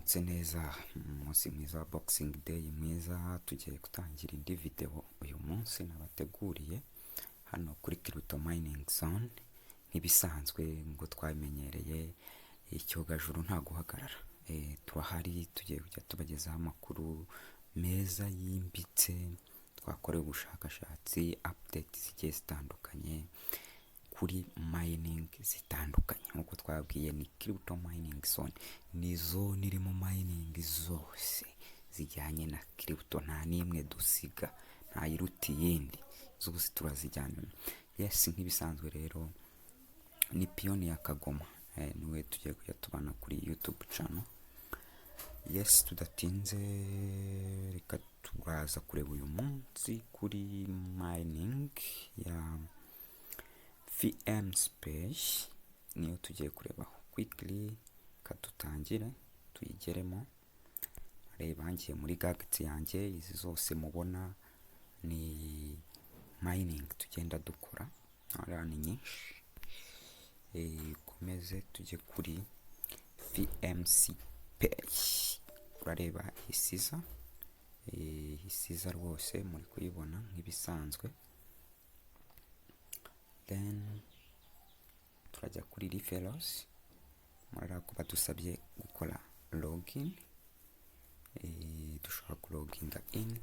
mwaramutse neza, umunsi mwiza wa boxing day mwiza. Tugiye gutangira indi video uyu munsi nabateguriye hano kuri Crypto Mining Zone. Nk'ibisanzwe ngo twabimenyereye, icyogajuru nta guhagarara. Turahari, tugiye kujya tubagezaho amakuru meza yimbitse, twakorewe ubushakashatsi, update zigiye zitandukanye kuri mining zitandukanye. Nkuko twabwiye ni Crypto Mining Zone, ni zone irimo mining zose zijyanye na crypto, nta nimwe dusiga, nta yiruta iyindi, zose turazijyana. Yes, nk'ibisanzwe rero ni Piyoni ya Kagoma, niwe tugiye kujya tubana kuri YouTube channel. Yes, tudatinze reka turaza kureba uyu munsi kuri mining ya VM Space, niyo tugiye kurebaho quickly. Katutangire tuyigeremo. Reba ngiye muri gadget yanjye, izi zose mubona ni mining tugenda dukora, ni nyinshi. Komeze tujye kuri VMC Space. Urareba isiza rwose muri kuyibona nk'ibisanzwe. Then turajya kuri referrals. Murara ko badusabye gukora login. Dushobora kuloginga in.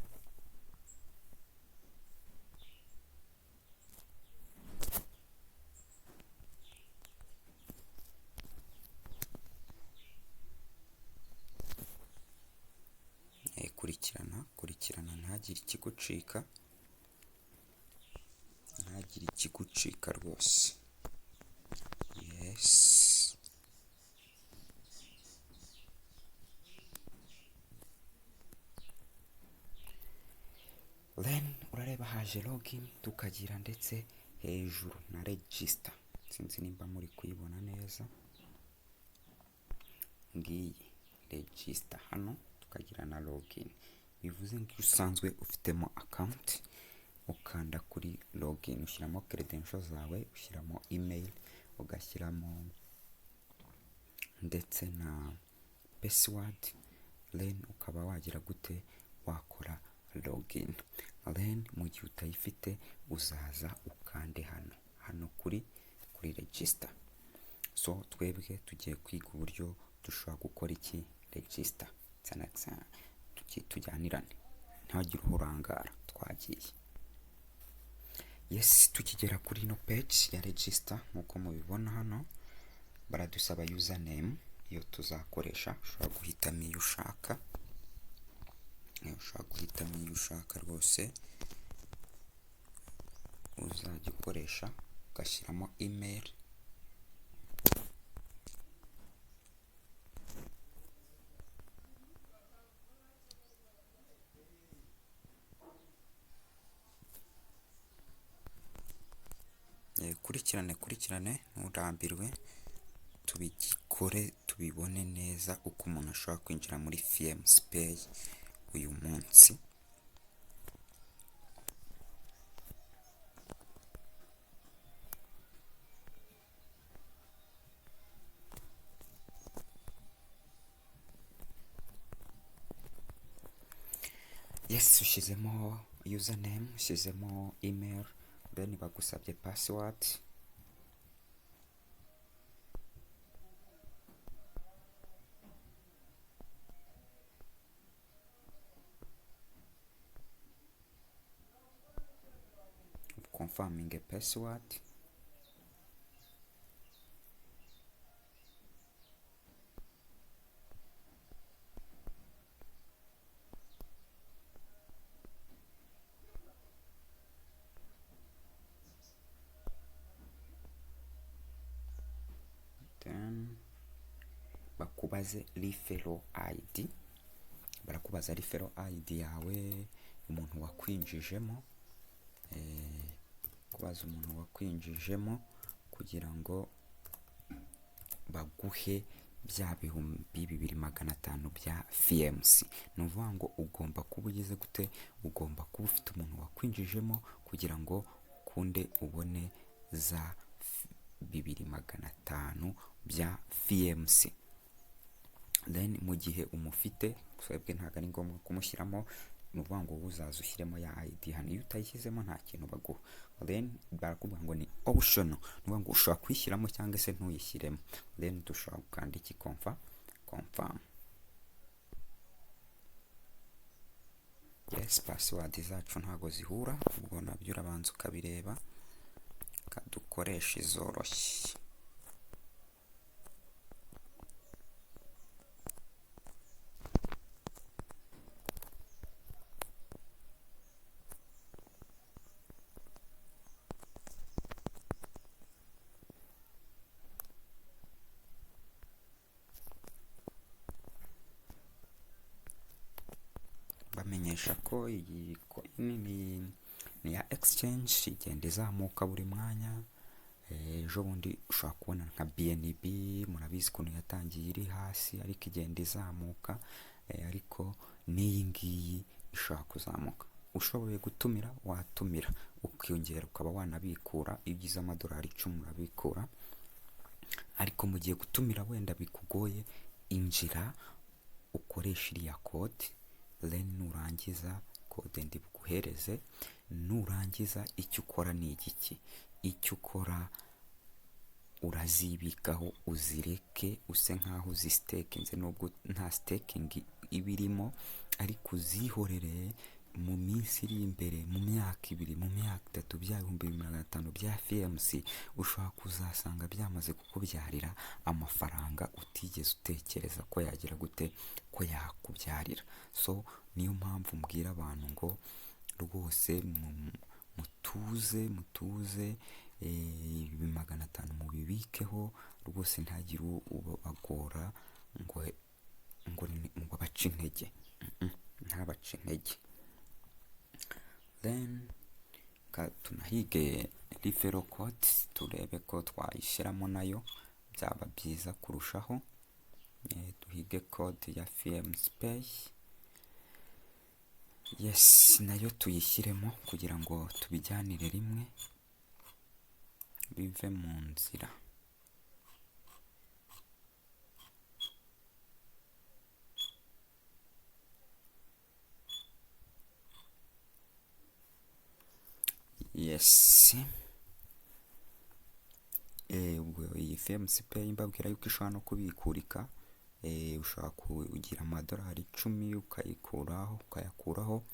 Kurikirana ntagire ikigucika rwose. Yes, then urareba haje login, tukagira ndetse hejuru na register. Sinzi nimba muri kuyibona neza, ngiyi register hano, tukagira na login. Bivuze ngo usanzwe ufitemo account, ukanda kuri login, ushyiramo credentials zawe, ushyiramo email, ugashyiramo ndetse na password. Then ukaba wagira gute, wakora login. Then mu gihe utayifite uzaza ukande hano kuri register. So twebwe tugiye kwiga uburyo dushobora gukora iki register sana tujyanirane, ntagire urangara. Twagiye. Yes, tukigera kuri no page ya register, nkuko mubibona hano baradusaba username, iyo tuzakoresha. Ushobora guhitamo iyo ushaka, rwose uzajya ukoresha, ugashyiramo email. Kurikirane nturambirwe, tubibone neza uko umuntu ashobora kwinjira muri VM Space uyu munsi. Yes, ushyizemo username, ushyizemo email, then bagusabye password. Confirming a password. Then bakubaze referral ID. Barakubaza referral ID yawe, umuntu wakwinjijemo. Kubaza umuntu wakwinjijemo kugira ngo baguhe bya bihumbi 2500 bya VMC. Ni ukuvuga ngo ugomba kuba ugize gute, ugomba kuba ufite umuntu wakwinjijemo kugira ngo kunde ubone za 2500 bya VMC. then mu gihe umufite twebwe ntabwo ari ngombwa kumushyiramo, ni ukuvuga ngo uzaza ushyiremo ya ID hano, iyo utayishyizemo nta kintu baguha, then barakubwira ngo ni optional, ni ukuvuga ngo ushobora kuyishyiramo cyangwa se ntuyishyiremo, then dushobora gukanda iki confirm. Yes, password zacu ntago zihura, ubwo nabyo urabanza ukabireba, kadukoresha izoroshye. Bamenyesha ko iyi coin ni ya exchange, igenda izamuka buri mwanya. Ejo bundi ushobora kubona nka BNB, murabizi ukuntu yatangiye iri hasi ariko igenda izamuka, ariko n'iyi ngiyi ishobora kuzamuka. Ushoboye gutumira watumira ukiyongera ukaba wanabikura, iyo ugize amadolari 10 urabikura, ariko mu gihe gutumira wenda bikugoye, injira ukoresha iriya code, then nurangiza code ndi buguhereze, nurangiza icyo ukora ni igiki, icyo ukora urazibikaho uzireke use nkaho uzisitakinze, nubwo nta staking ibirimo, ariko uzihorere mu minsi iri imbere, mu myaka 2 mu myaka 3 bya 1500 bya FMC ushobora kuzasanga byamaze kukubyarira amafaranga utigeze utekereza ko yagira gute, ko yakubyarira. So niyo mpamvu mbwira abantu ngo rwose mutuze 500 mubibikeho rwose, ntagire ubagora ngo bace intege, ntabace intege. Then tunahige referral code, turebe ko twayishyiramo nayo byaba byiza kurushaho. Duhige code ya FMC Pay, yes, nayo tuyishyiremo kugira ngo tubijyanire rimwe bive mu nzira. Yes, ubwo iyi FMC Pay mbabwira yuko ishobora no kubikurika, ushobora kugira amadolari 10 ukayakuraho,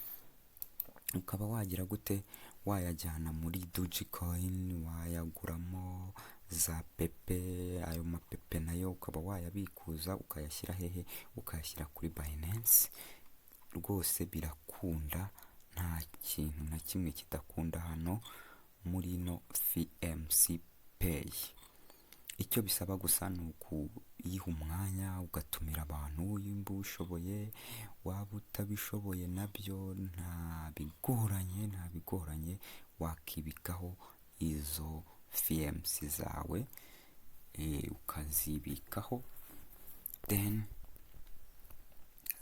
ukaba wagira gute, wayajyana muri Dogecoin, wayaguramo za Pepe, ayo mapepe nayo ukaba wayabikuza ukayashyira hehe, ukayashyira kuri Binance. Rwose birakunda, nta kintu na kimwe kidakunda hano muri no FMC Pay. Icyo bisaba gusa ni ukuyiha umwanya ugatumira abantu, wimba ushoboye, waba utabishoboye nabyo nta bigoranye, wakibikaho izo FMC zawe, ukazibikaho, then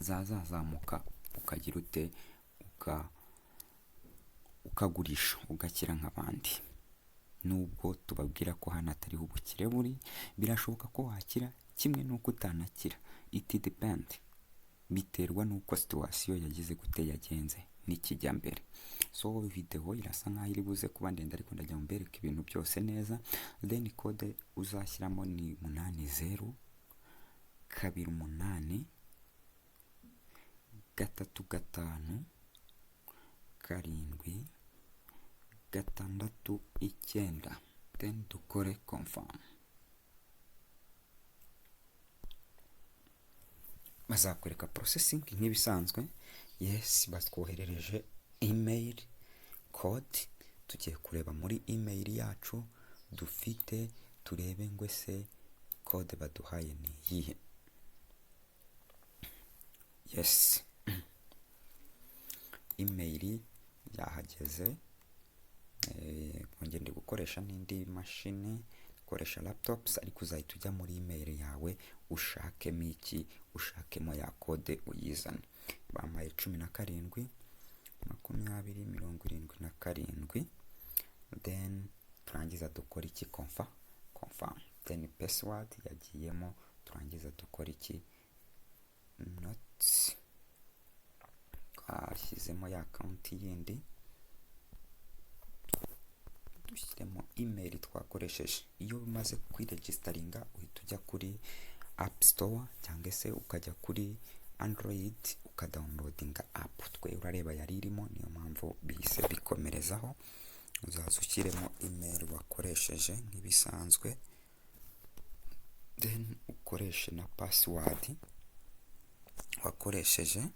zazamuka ukagira ute, ukagurisha ugakira nk'abandi. Nubwo tubabwira ko hano atariho ubukire buri, birashoboka ko wakira kimwe nuko utanakira, it depend, biterwa nuko situation yagize gute, yagenze n'ikijya mbere. So video irasa nkaho iri buze kuba ndende, ariko ndajya mbereka ibintu byose neza. Then code uzashyiramo ni 80 28 3 5 7 6 then dukore confirm. Bazakwereka processing nk'ibisanzwe. Yes, batwoherereje email code, tugiye kureba muri email yacu dufite, turebe ngo se code baduhaye ni iyihe. Yes, email yahageze. Ngende gukoresha n'indi mashini, koresha laptops, ariko uzahita ujya muri email yawe ushakemo iki, ushakemo ya code uyizane. Bamaye 17 20 then turangiza dukora iki, confirm, then password yagiyemo, turangiza dukora iki, notes, twashyizemo ya account yindi, dushyiremo email twakoresheje. Iyo umaze kwiregistaringa uhita ujya kuri app store cyangwa se ukajya kuri Android ukadownloadinga app. Twe urareba yari irimo, niyo mpamvu bihise bikomerezaho. Uzaza ushyiremo email wakoresheje nk'ibisanzwe, then ukoreshe na password wakoresheje,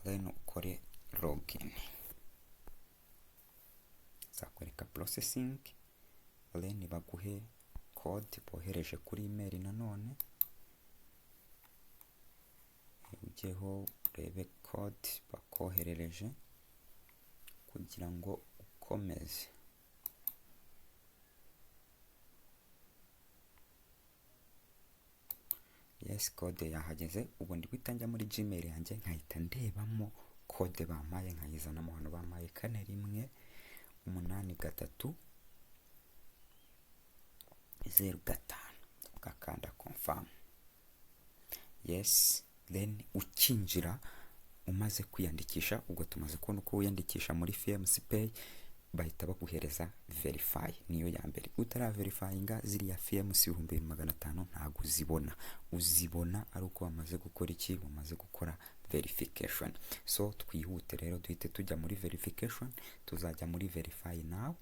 then ukore login. Zakwereka processing, then baguhe code bohereje kuri email nanone. Ujyeho urebe code bakoherereje kugira ngo ukomeze. Yes, code yahageze. Ubu ndi guhita njya muri Gmail yanjye nkahita ndebamo code bampaye, nkayizanamo. Hano bampaye 410305, ugakanda confirm. Yes, then ukinjira umaze kwiyandikisha, ubwo tumaze kubona uko wiyandikisha muri FMC Pay, bahita baguhereza verify, niyo ya mbere. Utara verifyinga ziriya FMC 2500 ntago uzibona ari uko bamaze gukora iki, bamaze gukora verification. So twihute rero duhite tujya muri verification. Tuzajya muri verify now,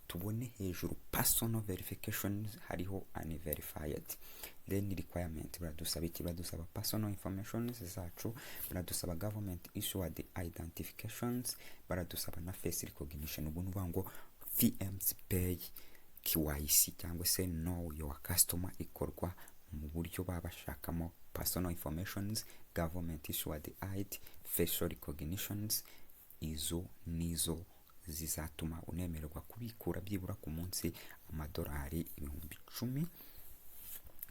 tubone hejuru personal verification hariho unverified. Then requirement baradusaba iki? Baradusaba personal information zacu, baradusaba government issued identifications, baradusaba na face recognition. Ubu nuvuga ngo FMC Pay KYC cyangwa se know your customer ikorwa mu buryo babashakamo personal informations, government issued ID, facial recognitions. Izo nizo zizatuma unemererwa kubikura byibura ku munsi $10,000.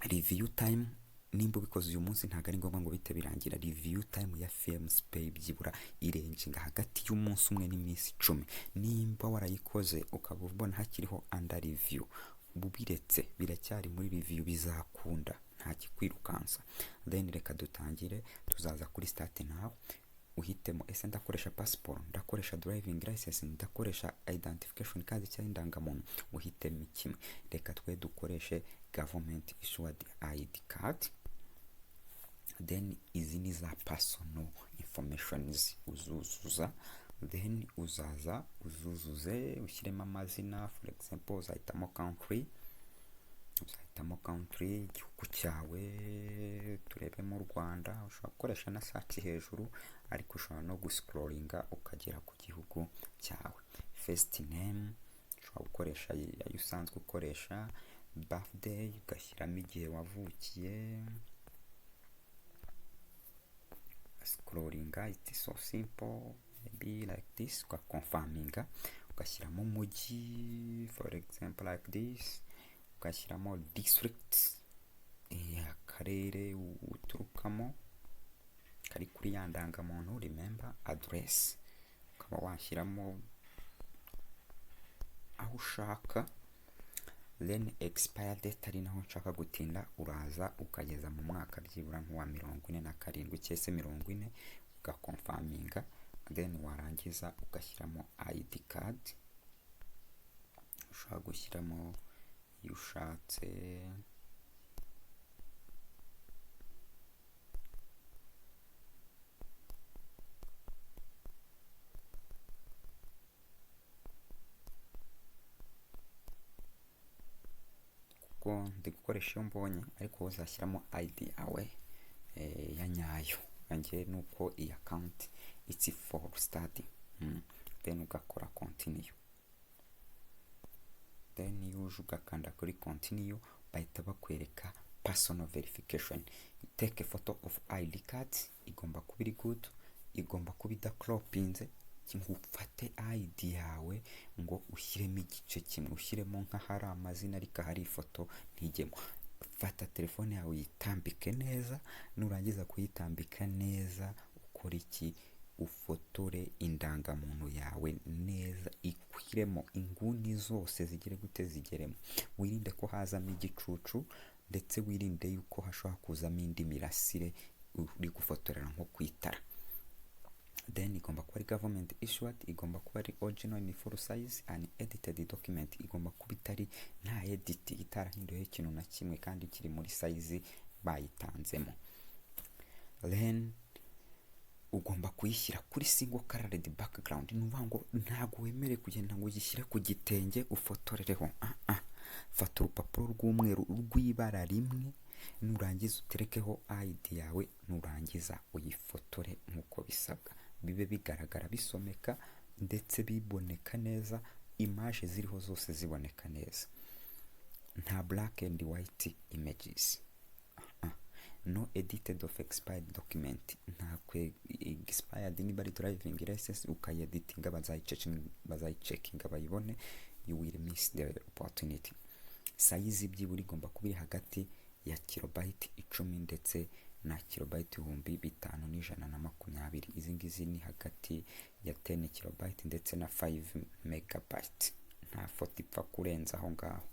Review time, nimba ubikoze uyu munsi ntago ari ngombwa ngo bite birangira. Review time ya FMC Pay byibura irenjinga hagati y'umunsi umwe n'iminsi 10. Nimba warayikoze ukaba ubona hakiriho under review, bubiretse biracyari muri review, bizakunda, nta kikwirukansa. Then reka dutangire. Tuzaza kuri start now, uhitemo ese ndakoresha passport, ndakoresha driving license, ndakoresha identification card cyangwa indangamuntu. Uhitemo kimwe. Reka twe dukoreshe government issued ID card. Then izi ni za personal informations uzuzuza. Then uzaza uzuzuze, ushyiremo amazina. For example, uzahitamo country, igihugu cyawe, turebemo Rwanda. Ushobora gukoresha na search hejuru, ariko ushobora no guscrollinga ukagera ku gihugu cyawe. First name ushobora gukoresha ayo usanzwe ukoresha. Birthday ugashyiramo igihe wavukiye. Scrollinga, it's so simple, maybe like this. Ukaconfirminga, ugashyiramo umujyi, for example like this. Ugashyiramo district, akarere uturukamo kari kuri ya ndangamuntu. Remember address, ukaba washyiramo aho ushaka. Then expire date, ari naho nshaka gutinda, uraza ukageza mu mwaka byibura nk'uwa 47 cyese 40, ugaconfirminga. Then warangiza ugashyiramo ID card, ushaka gushyiramo iyo ushatse. Kuko ndi gukoresha iyo mbonye, ariko uzashyiramo ID yawe ya nyayo. Ange nuko iyi account it's for study. Then ugakora continue. Then yuje ugakanda kuri continue, bahita bakwereka personal verification. Take a photo of ID card, igomba kuba iri good, igomba kuba idakropinze. Ufate ID yawe ngo ushyiremo igice kimwe, ushyiremo nk'ahari amazina ariko hari ifoto ntijyemo. Fata telefone yawe uyitambike neza, nurangiza kuyitambika neza ukora iki? ufotore indangamuntu yawe neza ikwiremo inguni zose zigere gute zigeremo, wirinde ko hazamo igicucu ndetse wirinde yuko hashobora kuzamo indi mirasire uri gufotorera nko ku itara. Then igomba kuba ari government issued, igomba kuba ari original in full size and edited document, igomba kuba itari nta edit itarahinduyeho ikintu na kimwe kandi kiri muri size bayitanzemo. Then ugomba kuyishyira kuri single colored background, ni ukuvuga ngo ntabwo wemere kugenda ngo uyishyire ku gitenge ufotorereho. Fata urupapuro rw'umweru rw'ibara rimwe, nurangiza uterekeho ID yawe, nurangiza uyifotore nk'uko bisabwa, bibe bigaragara bisomeka ndetse biboneka neza, image ziriho zose ziboneka neza, nta black and white images. No edited of expired document, nta expired niba ari driving license ukayeditinga bazayicekinga bayibone, you will miss the opportunity. Size byibura igomba kuba iri hagati ya kilobyte 10 ndetse na kilobyte 5120. Izi ngizi ni hagati ya 10 kilobyte ndetse na 5 megabyte, nta foto ipfa kurenza aho ngaho.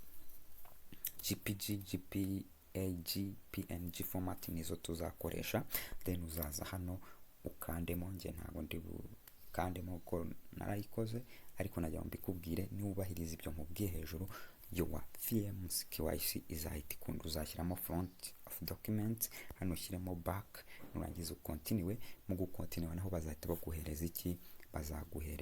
JPG, JPEG, PNG format nizo tuzakoresha. Then uzaza hano ukandemo, nge ntabwo ndi bukandemo ko narayikoze, ariko najya mbikubwire niwubahiriza ibyo nkubwiye hejuru, your FIEMS KYC izahita ikunda. Uzashyiramo front of document, hano ushyiremo back, nurangiza ukontinue. Mu gukontinue naho bazahita baguhereza iki, bazaguhereza